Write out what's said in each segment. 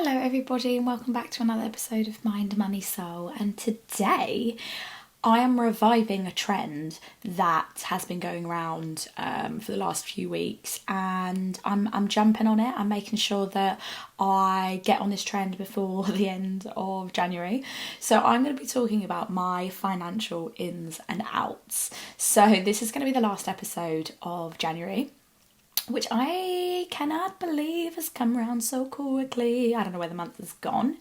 Hello everybody and welcome back to another episode of Mind, Money, Soul, and today I am reviving a trend that has been going around for the last few weeks, and I'm jumping on it. I'm making sure that I get on this trend before the end of January. So I'm going to be talking about my financial ins and outs. So this is going to be the last episode of January, which I cannot believe has come around so quickly. I don't know where the month has gone,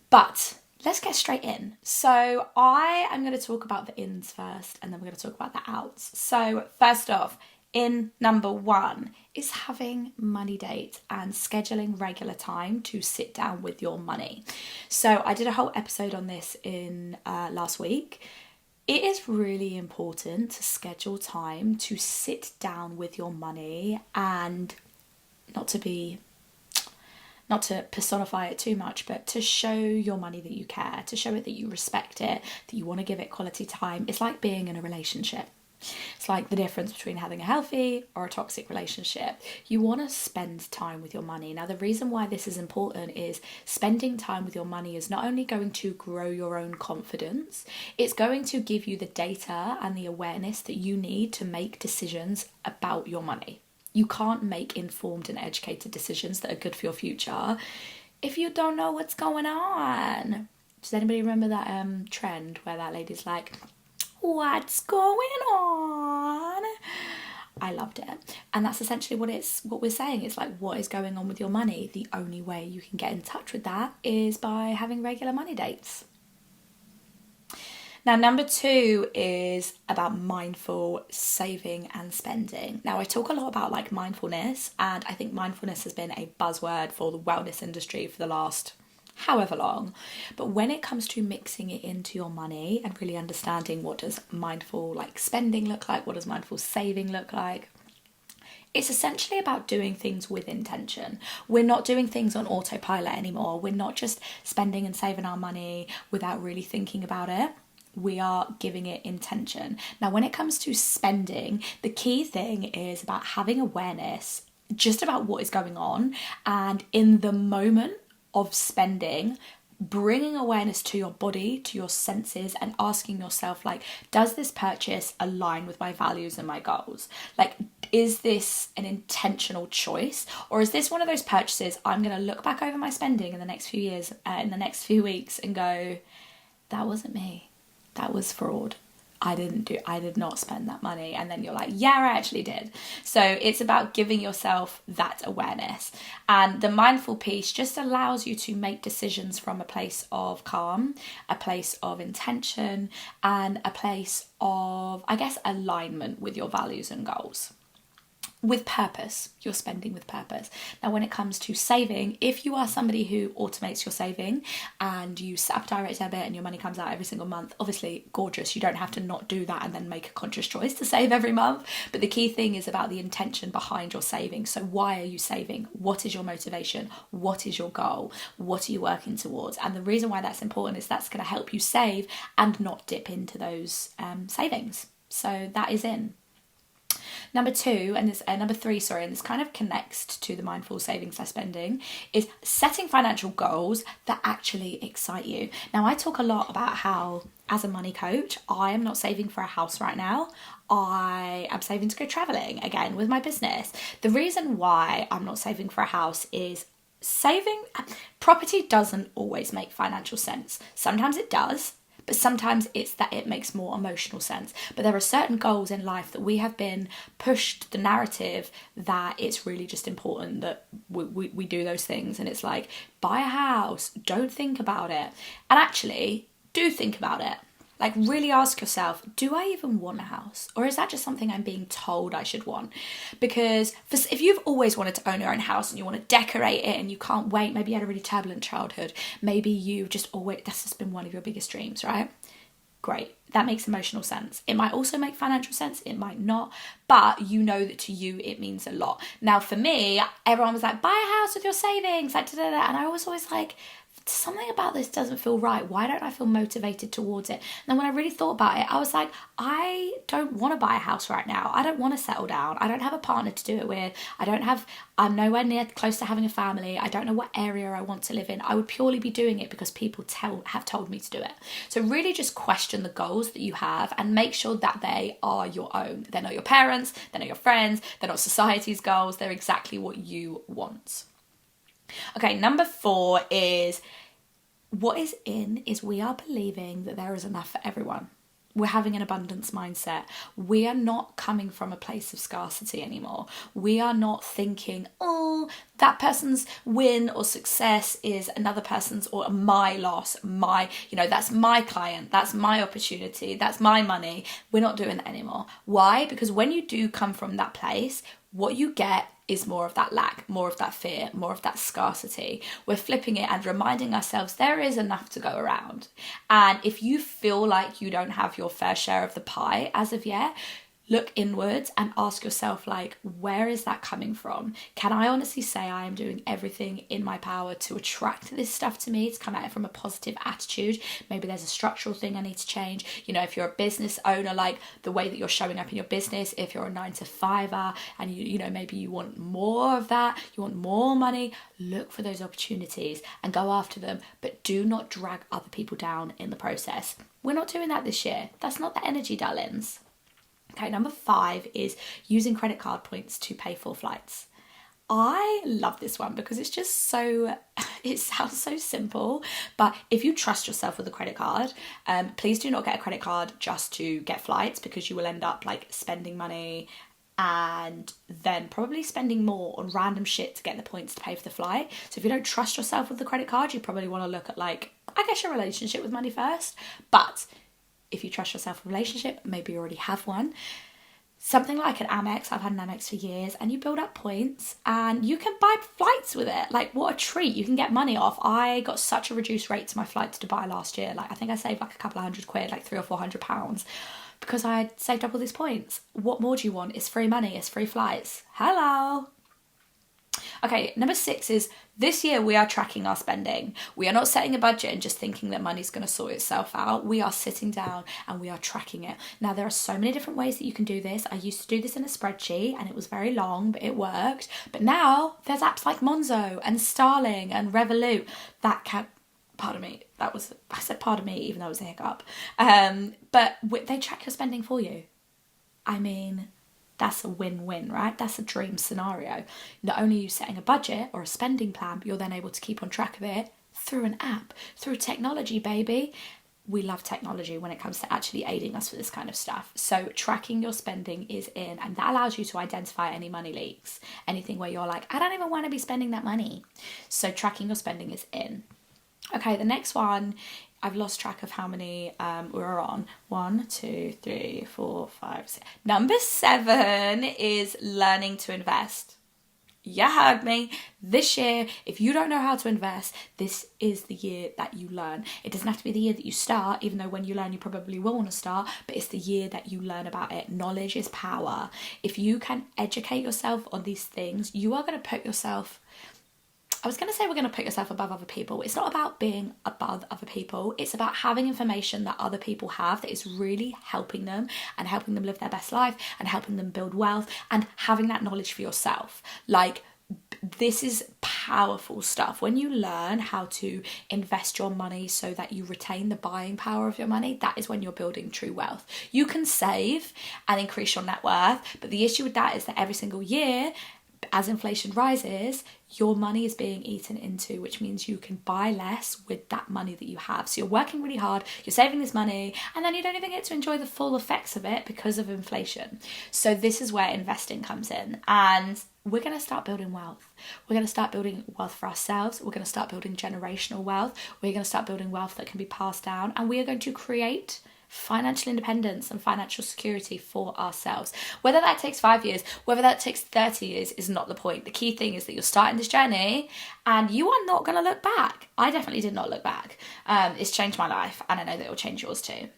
but let's get straight in. So I am going to talk about the ins first, and then we're going to talk about the outs. So first off, in number one is having money dates and scheduling regular time to sit down with your money. So I did a whole episode on this in last week. It is really important to schedule time to sit down with your money, and not to personify it too much, but to show your money that you care, to show it that you respect it, that you want to give it quality time. It's like being in a relationship. It's like the difference between having a healthy or a toxic relationship. You want to spend time with your money. Now, the reason why this is important is spending time with your money is not only going to grow your own confidence, it's going to give you the data and the awareness that you need to make decisions about your money. You can't make informed and educated decisions that are good for your future if you don't know what's going on. Does anybody remember that trend where that lady's like, "What's going on?" I loved it. And that's essentially what we're saying. It's like, what is going on with your money? The only way you can get in touch with that is by having regular money dates. Now, number two is about mindful saving and spending. Now, I talk a lot about like mindfulness, and I think mindfulness has been a buzzword for the wellness industry for the last however long. But when it comes to mixing it into your money and really understanding what does mindful like spending look like, what does mindful saving look like, it's essentially about doing things with intention. We're not doing things on autopilot anymore. We're not just spending and saving our money without really thinking about it. We are giving it intention. Now, when it comes to spending, the key thing is about having awareness just about what is going on, and in the moment of spending, bringing awareness to your body, to your senses, and asking yourself, like, does this purchase align with my values and my goals? Like, is this an intentional choice, or is this one of those purchases I'm going to look back over my spending in the next few years, in the next few weeks, and go, that wasn't me. That was fraud. I did not spend that money. And then you're like, yeah, I actually did. So it's about giving yourself that awareness. And the mindful piece just allows you to make decisions from a place of calm, a place of intention, and a place of, I guess, alignment with your values and goals. With purpose, you're spending with purpose. Now, when it comes to saving, if you are somebody who automates your saving and you set up direct debit and your money comes out every single month, obviously gorgeous. You don't have to not do that and then make a conscious choice to save every month. But the key thing is about the intention behind your saving. So why are you saving? What is your motivation? What is your goal? What are you working towards? And the reason why that's important is that's going to help you save and not dip into those savings. So that is in. Number three, and this kind of connects to the mindful savings slash spending, is setting financial goals that actually excite you. Now, I talk a lot about how, as a money coach, I am not saving for a house right now. I am saving to go traveling again with my business. The reason why I'm not saving for a house is property doesn't always make financial sense. Sometimes it does, but sometimes it's that it makes more emotional sense. But there are certain goals in life that we have been pushed the narrative that it's really just important that we do those things. And it's like, buy a house, don't think about it. And actually, do think about it. Like, really ask yourself, do I even want a house? Or is that just something I'm being told I should want? Because if you've always wanted to own your own house and you want to decorate it and you can't wait, maybe you had a really turbulent childhood, maybe that's just been one of your biggest dreams, right? Great. that makes emotional sense. It might also make financial sense, it might not, but you know that to you it means a lot. Now for me, everyone was like, buy a house with your savings, like da, da, da. And I was always like, something about this doesn't feel right. Why don't I feel motivated towards it? And then when I really thought about it, I was like, I don't want to buy a house right now. I don't want to settle down. I don't have a partner to do it with. I'm nowhere near close to having a family. I don't know what area I want to live in. I would purely be doing it because people have told me to do it. So really just question the goals that you have and make sure that they are your own. They're not your parents, they're not your friends, they're not society's goals. They're exactly what you want. Okay, number 4 is what is in is we are believing that there is enough for everyone. We're having an abundance mindset. We are not coming from a place of scarcity anymore. We are not thinking, oh, that person's win or success is another person's or my loss, that's my client, that's my opportunity, that's my money. We're not doing that anymore. Why? Because when you do come from that place, what you get is more of that lack, more of that fear, more of that scarcity. We're flipping it and reminding ourselves there is enough to go around. And if you feel like you don't have your fair share of the pie as of yet, look inwards and ask yourself, like, where is that coming from? Can I honestly say I am doing everything in my power to attract this stuff to me, to come at it from a positive attitude? Maybe there's a structural thing I need to change. If you're a business owner, like the way that you're showing up in your business, if you're a 9-to-5er and maybe you want more of that, you want more money, look for those opportunities and go after them, but do not drag other people down in the process. We're not doing that this year. That's not the energy, darlings. Okay, number 5 is using credit card points to pay for flights. I love this one because it's just it sounds so simple, but if you trust yourself with a credit card, please do not get a credit card just to get flights, because you will end up like spending money and then probably spending more on random shit to get the points to pay for the flight. So if you don't trust yourself with the credit card, you probably want to look at your relationship with money first. But if you trust yourself with a relationship, maybe you already have one, something like an Amex. I've had an Amex for years, and you build up points and you can buy flights with it. Like, what a treat. You can get money off. I got such a reduced rate to my flight to Dubai last year. I think I saved a couple of £100, like £300 or £400, because I had saved up all these points. What more do you want? It's free money, it's free flights. Hello. Okay, number 6 is this year we are tracking our spending. We are not setting a budget and just thinking that money's going to sort itself out. We are sitting down and we are tracking it. Now, there are so many different ways that you can do this. I used to do this in a spreadsheet and it was very long, but it worked. But now there's apps like Monzo and Starling and Revolut that can... Pardon me, I said pardon me even though it was a hiccup. But they track your spending for you. I mean... that's a win-win, right? That's a dream scenario. Not only are you setting a budget or a spending plan, but you're then able to keep on track of it through an app, through technology, baby. We love technology when it comes to actually aiding us with this kind of stuff. So tracking your spending is in, and that allows you to identify any money leaks, anything where you're like, I don't even want to be spending that money. So tracking your spending is in. Okay, the next one, I've lost track of how many we're on. 1, 2, 3, 4, 5, 6. Number 7 is learning to invest. You heard me. This year, if you don't know how to invest, this is the year that you learn. It doesn't have to be the year that you start, even though when you learn, you probably will want to start, but it's the year that you learn about it. Knowledge is power. If you can educate yourself on these things, you are going to put yourself... I was going to say we're going to put yourself above other people. It's not about being above other people. It's about having information that other people have that is really helping them and helping them live their best life and helping them build wealth and having that knowledge for yourself. This is powerful stuff. When you learn how to invest your money so that you retain the buying power of your money, that is when you're building true wealth. You can save and increase your net worth, but the issue with that is that every single year, as inflation rises, your money is being eaten into, which means you can buy less with that money that you have. So you're working really hard, you're saving this money, and then you don't even get to enjoy the full effects of it because of inflation. So this is where investing comes in, and we're going to start building wealth. We're going to start building wealth for ourselves. We're going to start building generational wealth. We're going to start building wealth that can be passed down, and we are going to create financial independence and financial security for ourselves. Whether that takes 5 years, whether that takes 30 years is not the point. The key thing is that you're starting this journey and you are not going to look back. I definitely did not look back. It's changed my life, and I know that it will change yours too.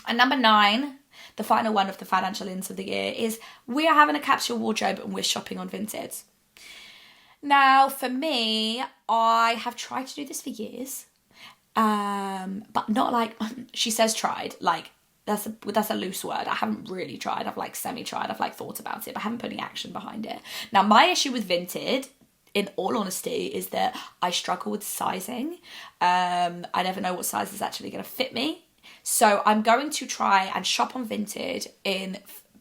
And number 9, the final one of the financial ins of the year, is we are having a capsule wardrobe and we're shopping on Vinted. Now, for me, I have tried to do this for years, but not like, she says tried, like, that's a loose word. I haven't really tried. I've like semi-tried. I've like thought about it, but I haven't put any action behind it. Now, my issue with Vinted, in all honesty, is that I struggle with sizing. I never know what size is actually going to fit me. So I'm going to try and shop on Vinted in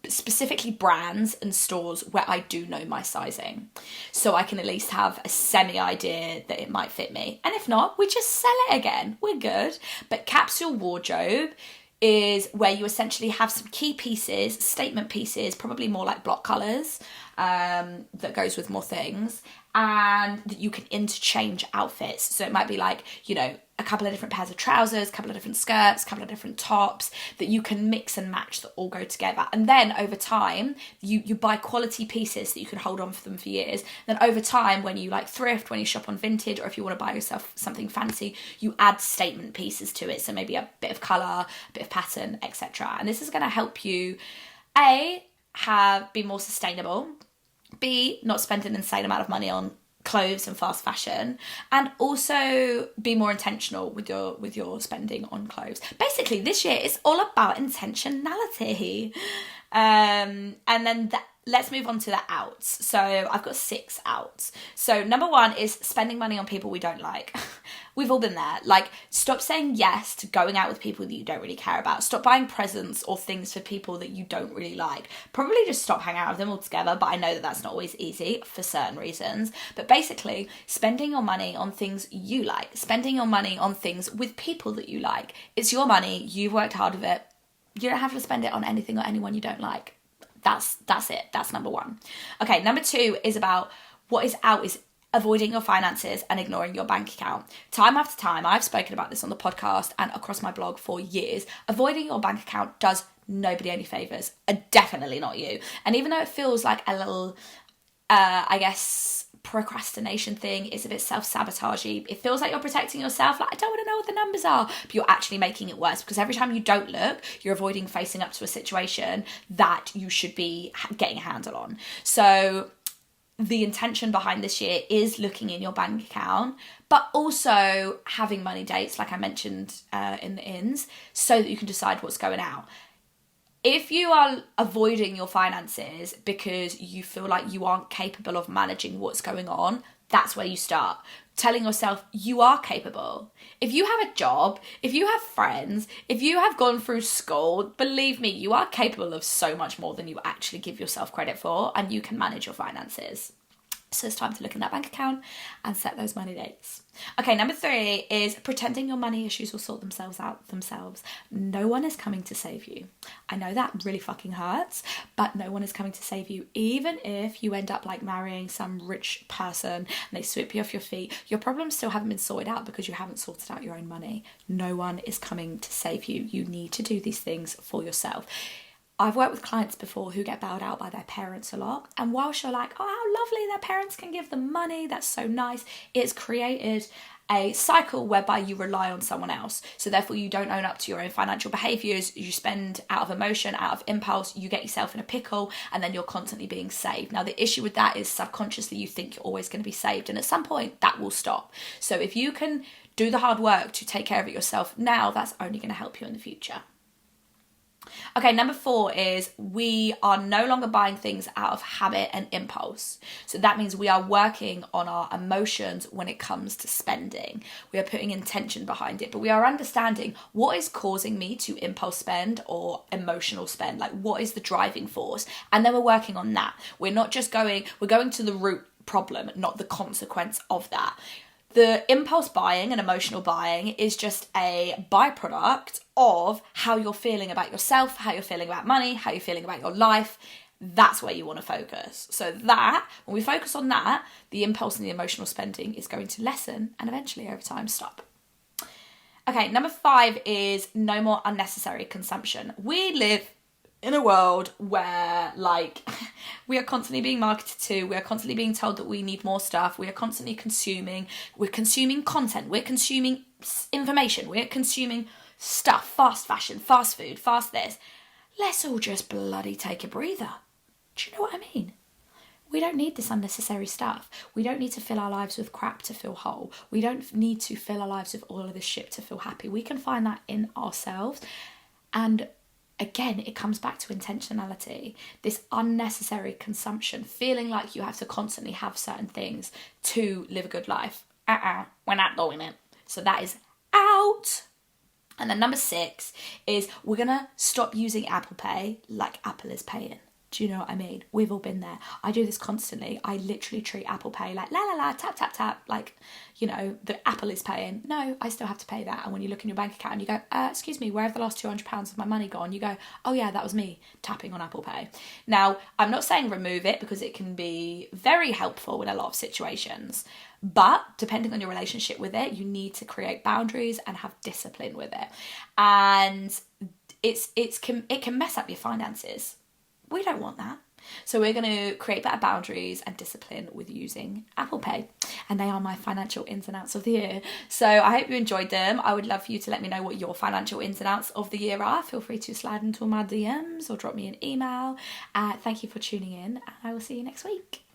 specifically brands and stores where I do know my sizing, so I can at least have a semi idea that it might fit me. And if not, we just sell it again. We're good. But capsule wardrobe is where you essentially have some key pieces, statement pieces, probably more like block colours, that goes with more things, and that you can interchange outfits. So it might be like, you know, a couple of different pairs of trousers, a couple of different skirts, a couple of different tops that you can mix and match that all go together. And then over time, you buy quality pieces that you can hold on for them for years. Then over time, when you like thrift, when you shop on Vinted, or if you want to buy yourself something fancy, you add statement pieces to it. So maybe a bit of colour, a bit of pattern, etc. And this is going to help you, A, be more sustainable, B, not spend an insane amount of money on clothes and fast fashion, and also be more intentional with your spending on clothes. Basically, this year is all about intentionality. And then let's move on to the outs. So I've got 6 outs. So number 1 is spending money on people we don't like. We've all been there. Like, stop saying yes to going out with people that you don't really care about. Stop buying presents or things for people that you don't really like. Probably just stop hanging out with them altogether, but I know that that's not always easy for certain reasons. But basically, spending your money on things you like. Spending your money on things with people that you like. It's your money. You've worked hard with it. You don't have to spend it on anything or anyone you don't like. That's it. That's number 1. Okay, number 2 is about what is out is avoiding your finances and ignoring your bank account. Time after time, I've spoken about this on the podcast and across my blog for years. Avoiding your bank account does nobody any favours, definitely not you. And even though it feels like a little, I guess, procrastination thing, is a bit self-sabotagey, it feels like you're protecting yourself, like, I don't want to know what the numbers are, but you're actually making it worse, because every time you don't look, you're avoiding facing up to a situation that you should be getting a handle on. So the intention behind this year is looking in your bank account, but also having money dates, like I mentioned in the ins, so that you can decide what's going out. If you are avoiding your finances because you feel like you aren't capable of managing what's going on, that's where you start. Telling yourself you are capable. If you have a job, if you have friends, if you have gone through school, believe me, you are capable of so much more than you actually give yourself credit for, and you can manage your finances. So it's time to look in that bank account and set those money dates. Okay, number 3 is pretending your money issues will sort themselves out themselves. No one is coming to save you. I know that really fucking hurts, but no one is coming to save you. Even if you end up like marrying some rich person and they sweep you off your feet, your problems still haven't been sorted out because you haven't sorted out your own money. No one is coming to save you. You need to do these things for yourself. I've worked with clients before who get bailed out by their parents a lot. And whilst you're like, oh, how lovely, their parents can give them money, that's so nice, it's created a cycle whereby you rely on someone else. So therefore you don't own up to your own financial behaviours, you spend out of emotion, out of impulse, you get yourself in a pickle, and then you're constantly being saved. Now the issue with that is subconsciously you think you're always going to be saved, and at some point that will stop. So if you can do the hard work to take care of it yourself now, that's only going to help you in the future. Okay, number 4 is we are no longer buying things out of habit and impulse. So that means we are working on our emotions when it comes to spending. We are putting intention behind it, but we are understanding what is causing me to impulse spend or emotional spend, like what is the driving force? And then we're working on that. We're going to the root problem, not the consequence of that. The impulse buying and emotional buying is just a byproduct of how you're feeling about yourself, how you're feeling about money, how you're feeling about your life. That's where you want to focus. So that, when we focus on that, the impulse and the emotional spending is going to lessen and eventually over time stop. Okay, number 5 is no more unnecessary consumption. We live in a world where we are constantly being marketed to, we are constantly being told that we need more stuff, we are constantly consuming, we're consuming content, we're consuming information, we're consuming stuff, fast fashion, fast food, fast this. Let's all just bloody take a breather. Do you know what I mean? We don't need this unnecessary stuff. We don't need to fill our lives with crap to feel whole. We don't need to fill our lives with all of this shit to feel happy. We can find that in ourselves. And again, it comes back to intentionality. This unnecessary consumption, feeling like you have to constantly have certain things to live a good life. We're not doing it. So that is out. And then number 6 is we're going to stop using Apple Pay like Apple is paying. Do you know what I mean? We've all been there. I do this constantly. I literally treat Apple Pay like la la la, tap tap tap, like, you know, the Apple is paying. No, I still have to pay that. And when you look in your bank account and you go, excuse me, where have the last £200 of my money gone? You go, oh yeah, that was me tapping on Apple Pay. Now, I'm not saying remove it because it can be very helpful in a lot of situations. But depending on your relationship with it, you need to create boundaries and have discipline with it. And it can mess up your finances. We don't want that. So we're going to create better boundaries and discipline with using Apple Pay. And they are my financial ins and outs of the year. So I hope you enjoyed them. I would love for you to let me know what your financial ins and outs of the year are. Feel free to slide into my DMs or drop me an email. Thank you for tuning in, and I will see you next week.